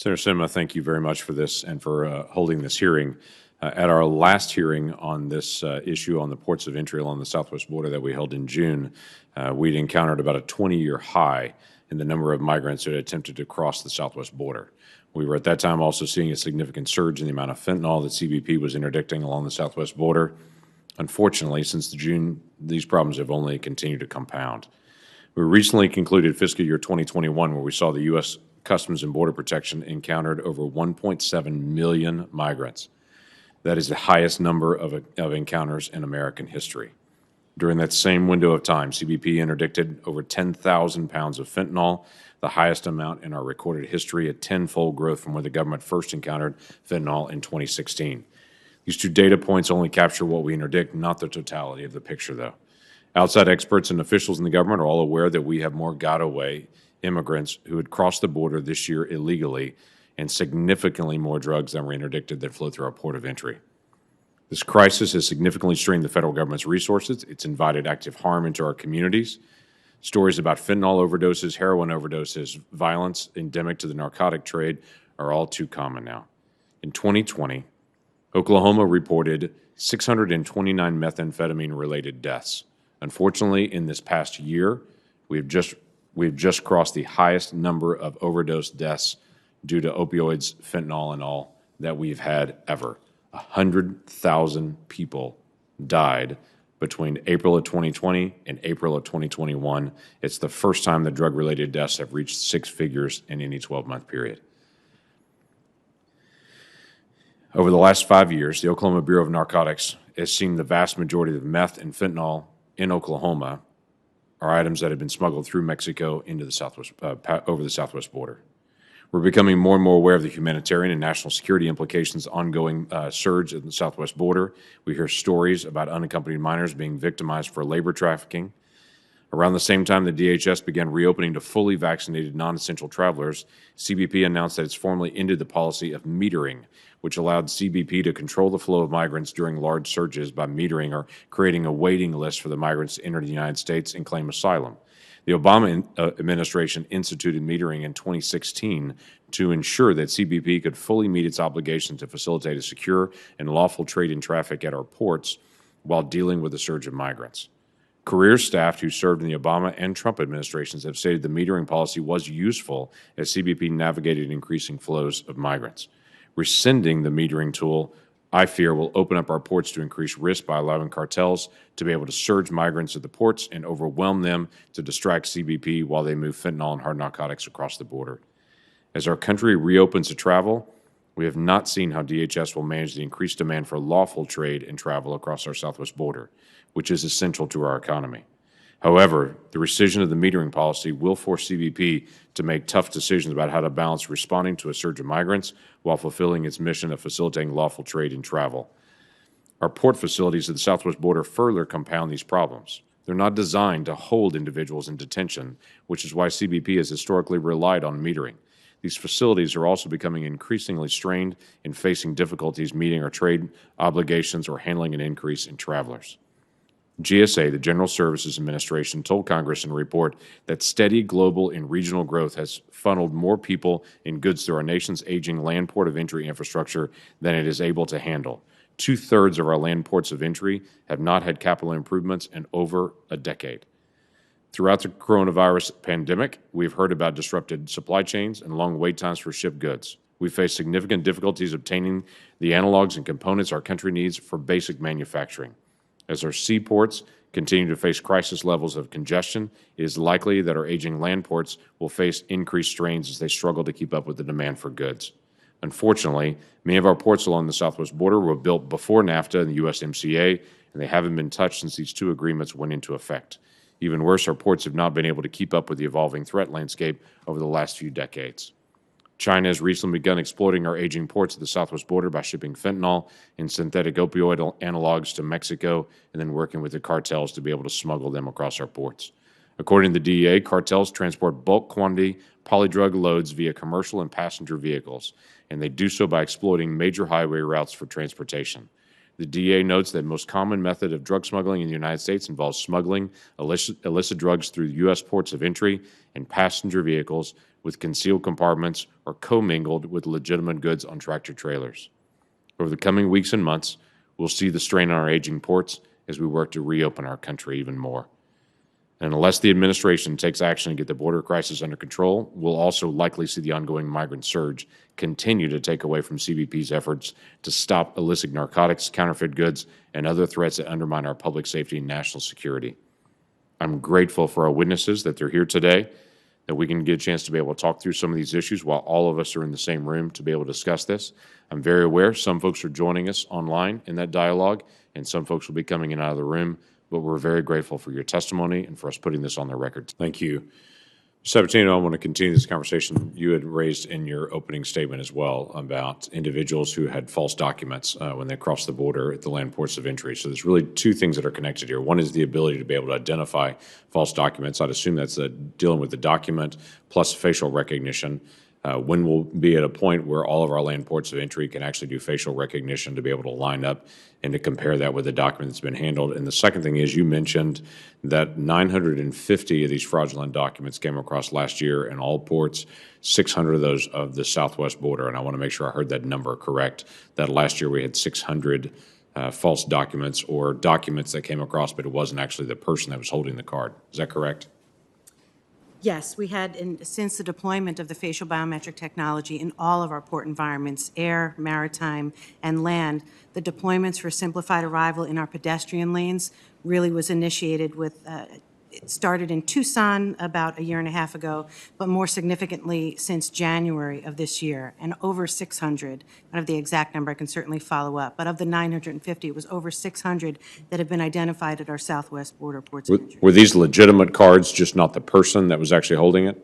Senator Sinema, thank you very much for this and for holding this hearing. At our last hearing on this issue on the ports of entry along the southwest border that we held in June, we'd encountered about a 20-year high in the number of migrants who had attempted to cross the southwest border. We were at that time also seeing a significant surge in the amount of fentanyl that CBP was interdicting along the southwest border. Unfortunately, since June, these problems have only continued to compound. We recently concluded fiscal year 2021, where we saw the U.S. Customs and Border Protection encountered over 1.7 million migrants. That is the highest number of encounters in American history. During that same window of time, CBP interdicted over 10,000 pounds of fentanyl, the highest amount in our recorded history, a tenfold growth from when the government first encountered fentanyl in 2016. These two data points only capture what we interdict, not the totality of the picture, though. Outside experts and officials in the government are all aware that we have more got-away immigrants who had crossed the border this year illegally and significantly more drugs than were interdicted that flow through our port of entry. This crisis has significantly strained the federal government's resources. It's invited active harm into our communities. Stories about fentanyl overdoses, heroin overdoses, violence endemic to the narcotic trade are all too common now. In 2020, Oklahoma reported 629 methamphetamine-related deaths. Unfortunately, in this past year, we've just crossed the highest number of overdose deaths due to opioids, fentanyl, and all that we've had ever. 100,000 people died between April of 2020 and April of 2021. It's the first time that drug-related deaths have reached six figures in any 12-month period. Over the last 5 years, the Oklahoma Bureau of Narcotics has seen the vast majority of meth and fentanyl in Oklahoma are items that have been smuggled through Mexico into the southwest, over the southwest border. We're becoming more and more aware of the humanitarian and national security implications of the ongoing surge at the southwest border. We hear stories about unaccompanied minors being victimized for labor trafficking. Around the same time the DHS began reopening to fully vaccinated non-essential travelers, CBP announced that it's formally ended the policy of metering, which allowed CBP to control the flow of migrants during large surges by metering or creating a waiting list for the migrants to enter the United States and claim asylum. The Obama administration instituted metering in 2016 to ensure that CBP could fully meet its obligation to facilitate a secure and lawful trade and traffic at our ports while dealing with the surge of migrants. Career staff who served in the Obama and Trump administrations have stated the metering policy was useful as CBP navigated increasing flows of migrants. Rescinding the metering tool, I fear, will open up our ports to increased risk by allowing cartels to be able to surge migrants at the ports and overwhelm them to distract CBP while they move fentanyl and hard narcotics across the border. As our country reopens to travel, we have not seen how DHS will manage the increased demand for lawful trade and travel across our southwest border, which is essential to our economy. However, the rescission of the metering policy will force CBP to make tough decisions about how to balance responding to a surge of migrants while fulfilling its mission of facilitating lawful trade and travel. Our port facilities at the southwest border further compound these problems. They're not designed to hold individuals in detention, which is why CBP has historically relied on metering. These facilities are also becoming increasingly strained and facing difficulties meeting our trade obligations or handling an increase in travelers. GSA, the General Services Administration, told Congress in a report that steady global and regional growth has funneled more people and goods through our nation's aging land port of entry infrastructure than it is able to handle. 2/3 of our land ports of entry have not had capital improvements in over a decade. Throughout the coronavirus pandemic, we've heard about disrupted supply chains and long wait times for shipped goods. We face significant difficulties obtaining the analogs and components our country needs for basic manufacturing. As our seaports continue to face crisis levels of congestion, it is likely that our aging land ports will face increased strains as they struggle to keep up with the demand for goods. Unfortunately, many of our ports along the southwest border were built before NAFTA and the USMCA, and they haven't been touched since these two agreements went into effect. Even worse, our ports have not been able to keep up with the evolving threat landscape over the last few decades. China has recently begun exploiting our aging ports at the southwest border by shipping fentanyl and synthetic opioid analogs to Mexico and then working with the cartels to be able to smuggle them across our ports. According to the DEA, cartels transport bulk quantity polydrug loads via commercial and passenger vehicles, and they do so by exploiting major highway routes for transportation. The DA notes that the most common method of drug smuggling in the United States involves smuggling illicit drugs through U.S. ports of entry and passenger vehicles with concealed compartments or commingled with legitimate goods on tractor trailers. Over the coming weeks and months, we'll see the strain on our aging ports as we work to reopen our country even more. And unless the administration takes action to get the border crisis under control, we'll also likely see the ongoing migrant surge continue to take away from CBP's efforts to stop illicit narcotics, counterfeit goods, and other threats that undermine our public safety and national security. I'm grateful for our witnesses that they're here today, that we can get a chance to be able to talk through some of these issues while all of us are in the same room to be able to discuss this. I'm very aware some folks are joining us online in that dialogue, and some folks will be coming in and out of the room, but we're very grateful for your testimony and for us putting this on the record. Thank you. Sabatino, I want to continue this conversation you had raised in your opening statement as well about individuals who had false documents when they crossed the border at the land ports of entry. So there's really two things that are connected here. One is the ability to be able to identify false documents. I'd assume that's dealing with the document plus facial recognition. When we'll be at a point where all of our land ports of entry can actually do facial recognition to be able to line up and to compare that with the document that's been handled. And the second thing is you mentioned that 950 of these fraudulent documents came across last year in all ports, 600 of those of the southwest border. And I want to make sure I heard that number correct, that last year we had 600 false documents or documents that came across, but it wasn't actually the person that was holding the card. Is that correct? Yes, we had, since the deployment of the facial biometric technology in all of our port environments, air, maritime, and land, the deployments for simplified arrival in our pedestrian lanes really was initiated with, it started in Tucson about a year and a half ago, but more significantly since January of this year, and over 600. I don't have the exact number, I can certainly follow up, but of the 950, it was over 600 that have been identified at our southwest border ports of entry. Were these legitimate cards, just not the person that was actually holding it?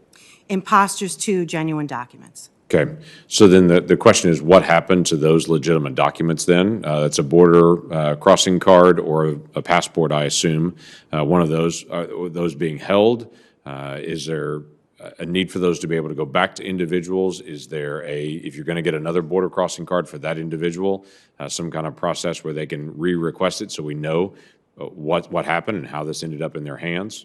Imposters to genuine documents. Okay. So then the question is, what happened to those legitimate documents then? That's a border crossing card or a passport, I assume. One of those being held. Is there a need for those to be able to go back to individuals? Is there if you're going to get another border crossing card for that individual, some kind of process where they can re-request it so we know what happened and how this ended up in their hands?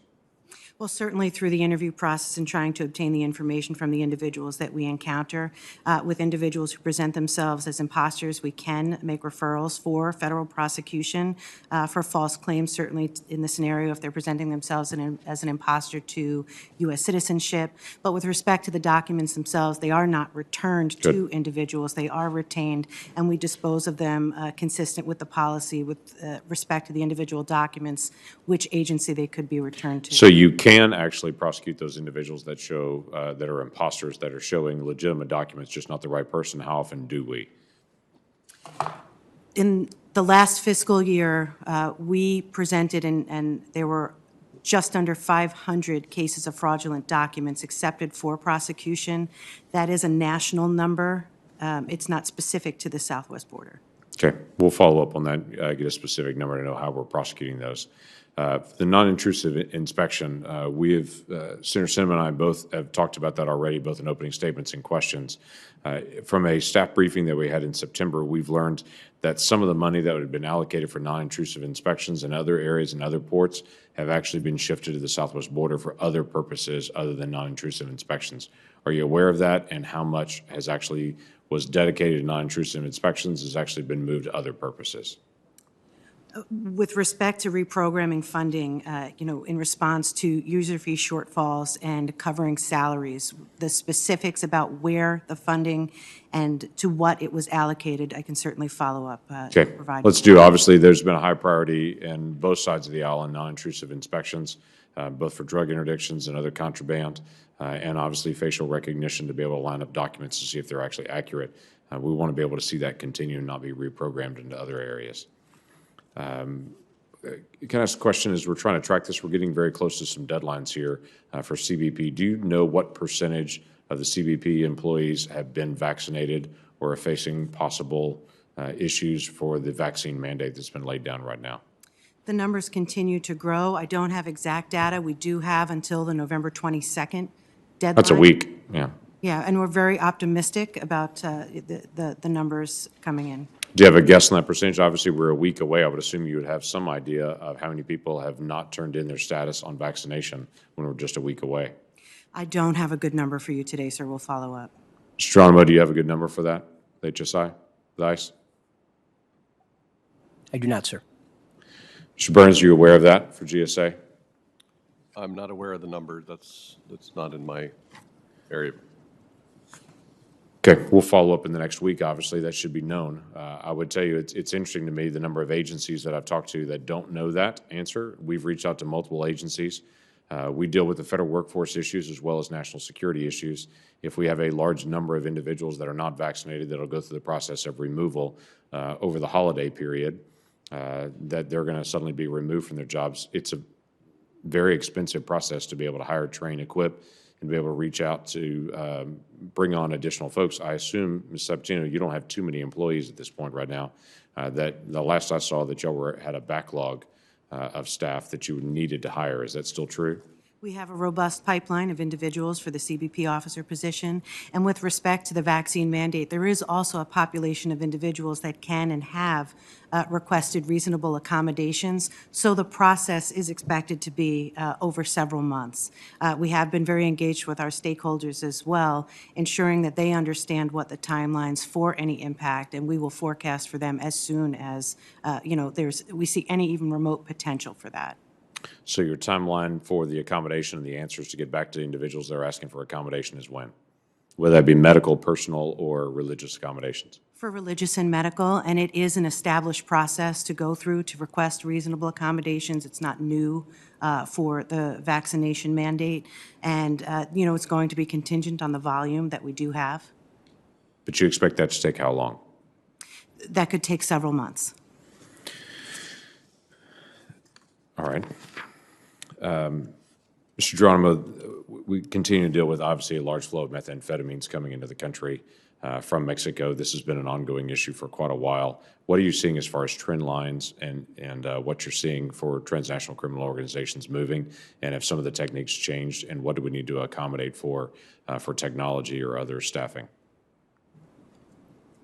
Well, certainly through the interview process and trying to obtain the information from the individuals that we encounter. With individuals who present themselves as imposters, we can make referrals for federal prosecution for false claims, certainly in the scenario if they're presenting themselves as an imposter to U.S. citizenship. But with respect to the documents themselves, they are not returned to individuals. They are retained, and we dispose of them consistent with the policy with respect to the individual documents, which agency they could be returned to. So you can actually prosecute those individuals that show that are imposters, that are showing legitimate documents, just not the right person. How often do we? In the last fiscal year, we presented, and there were just under 500 cases of fraudulent documents accepted for prosecution. That is a national number. It's not specific to the southwest border. Okay, we'll follow up on that, get a specific number to know how we're prosecuting those. The non-intrusive inspection, Senator Sinema and I both have talked about that already, both in opening statements and questions. From a staff briefing that we had in September, we've learned that some of the money that had been allocated for non-intrusive inspections in other areas and other ports have actually been shifted to the southwest border for other purposes other than non-intrusive inspections. Are you aware of that, and how much was dedicated to non-intrusive inspections has actually been moved to other purposes? With respect to reprogramming funding, in response to user fee shortfalls and covering salaries, the specifics about where the funding and to what it was allocated, I can certainly follow up. Okay, let's do. Obviously, there's been a high priority in both sides of the aisle on non-intrusive inspections, both for drug interdictions and other contraband, and obviously facial recognition to be able to line up documents to see if they're actually accurate. We want to be able to see that continue and not be reprogrammed into other areas. Can I ask a question as we're trying to track this? We're getting very close to some deadlines here for CBP. Do you know what percentage of the CBP employees have been vaccinated or are facing possible issues for the vaccine mandate that's been laid down right now? The numbers continue to grow. I don't have exact data. We do have until the November 22nd deadline. That's a week, yeah. Yeah, and we're very optimistic about the numbers coming in. Do you have a guess on that percentage? Obviously, we're a week away. I would assume you would have some idea of how many people have not turned in their status on vaccination when we're just a week away. I don't have a good number for you today, sir. We'll follow up. Mr. Geronimo, do you have a good number for that, the HSI, the ICE? I do not, sir. Mr. Burns, are you aware of that for GSA? I'm not aware of the number. That's not in my area. Okay, we'll follow up in the next week. Obviously, that should be known. I would tell you, it's interesting to me the number of agencies that I've talked to that don't know that answer. We've reached out to multiple agencies. We deal with the federal workforce issues as well as national security issues. If we have a large number of individuals that are not vaccinated that'll go through the process of removal over the holiday period, that they're going to suddenly be removed from their jobs. It's a very expensive process to be able to hire, train, equip, and be able to reach out to bring on additional folks. I assume, Ms. Sabatino, you don't have too many employees at this point right now. That the last I saw that y'all had a backlog of staff that you needed to hire. Is that still true? We have a robust pipeline of individuals for the CBP officer position. And with respect to the vaccine mandate, there is also a population of individuals that can and have requested reasonable accommodations. So the process is expected to be over several months. We have been very engaged with our stakeholders as well, ensuring that they understand what the timelines for any impact, and we will forecast for them as soon as, we see any even remote potential for that. So your timeline for the accommodation and the answers to get back to individuals that are asking for accommodation is when? Whether that be medical, personal, or religious accommodations? For religious and medical, and it is an established process to go through to request reasonable accommodations. It's not new for the vaccination mandate, and it's going to be contingent on the volume that we do have. But you expect that to take how long? That could take several months. All right. Mr. Geronimo, we continue to deal with, obviously, a large flow of methamphetamines coming into the country from Mexico. This has been an ongoing issue for quite a while. What are you seeing as far as trend lines and what you're seeing for transnational criminal organizations moving, and if some of the techniques changed, and what do we need to accommodate for technology or other staffing?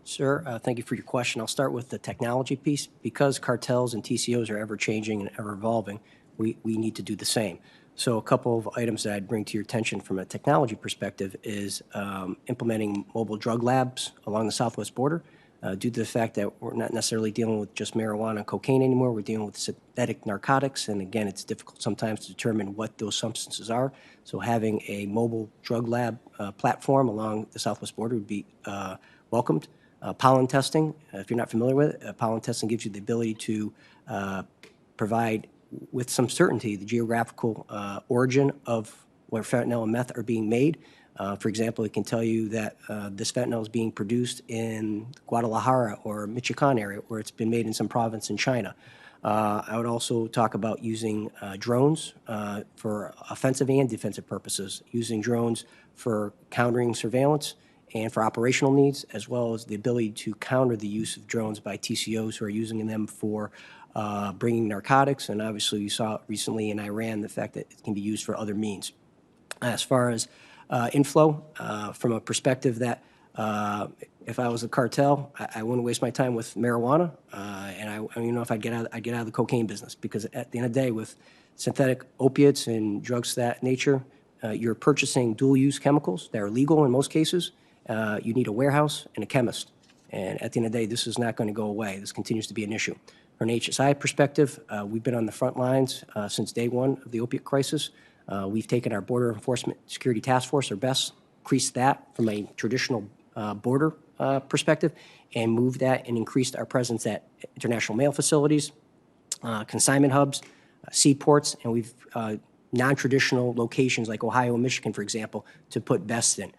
Sir, thank you for your question. I'll start with the technology piece. Because cartels and TCOs are ever changing and ever evolving, we need to do the same. So a couple of items that I'd bring to your attention from a technology perspective is implementing mobile drug labs along the southwest border. Due to the fact that we're not necessarily dealing with just marijuana and cocaine anymore, we're dealing with synthetic narcotics, and again, it's difficult sometimes to determine what those substances are. So having a mobile drug lab platform along the southwest border would be welcomed. Pollen testing, if you're not familiar with it, pollen testing gives you the ability to provide with some certainty the geographical origin of where fentanyl and meth are being made. For example, it can tell you that this fentanyl is being produced in Guadalajara or Michoacan area, where it's been made in some province in China. I would also talk about using drones for offensive and defensive purposes, using drones for countering surveillance and for operational needs, as well as the ability to counter the use of drones by TCOs who are using them for bringing narcotics. And obviously, you saw recently in Iran the fact that it can be used for other means. As far as inflow, from a perspective that if I was a cartel, I wouldn't waste my time with marijuana, and if I'd get out of the cocaine business, because at the end of the day, with synthetic opiates and drugs of that nature, you're purchasing dual-use chemicals that are legal in most cases. You need a warehouse and a chemist, and at the end of the day, this is not going to go away. This continues to be an issue. From an HSI perspective, we've been on the front lines since day one of the opiate crisis. We've taken our Border Enforcement Security Task Force, or BESS, increased that from a traditional border perspective, and moved that and increased our presence at international mail facilities, consignment hubs, seaports, and we've non-traditional locations like Ohio and Michigan, for example, to put BESS in.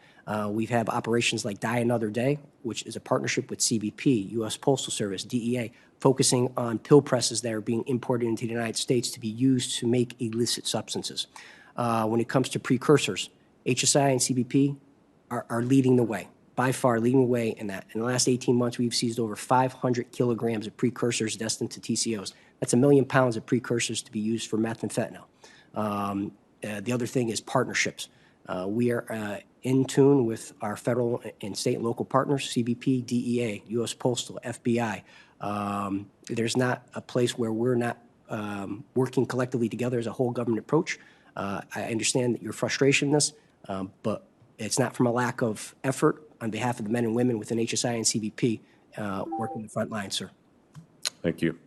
We've had operations like Die Another Day, which is a partnership with CBP, U.S. Postal Service, DEA, focusing on pill presses that are being imported into the United States to be used to make illicit substances. When it comes to precursors, HSI and CBP are leading the way, by far leading the way in that. In the last 18 months, we've seized over 500 kilograms of precursors destined to TCOs. That's 1 million pounds of precursors to be used for meth and fentanyl. The other thing is partnerships. We are in tune with our federal and state and local partners, CBP, DEA, U.S. Postal, FBI. There's not a place where we're not working collectively together as a whole government approach. I understand your frustration in this, but it's not from a lack of effort on behalf of the men and women within HSI and CBP working the front line, sir. Thank you.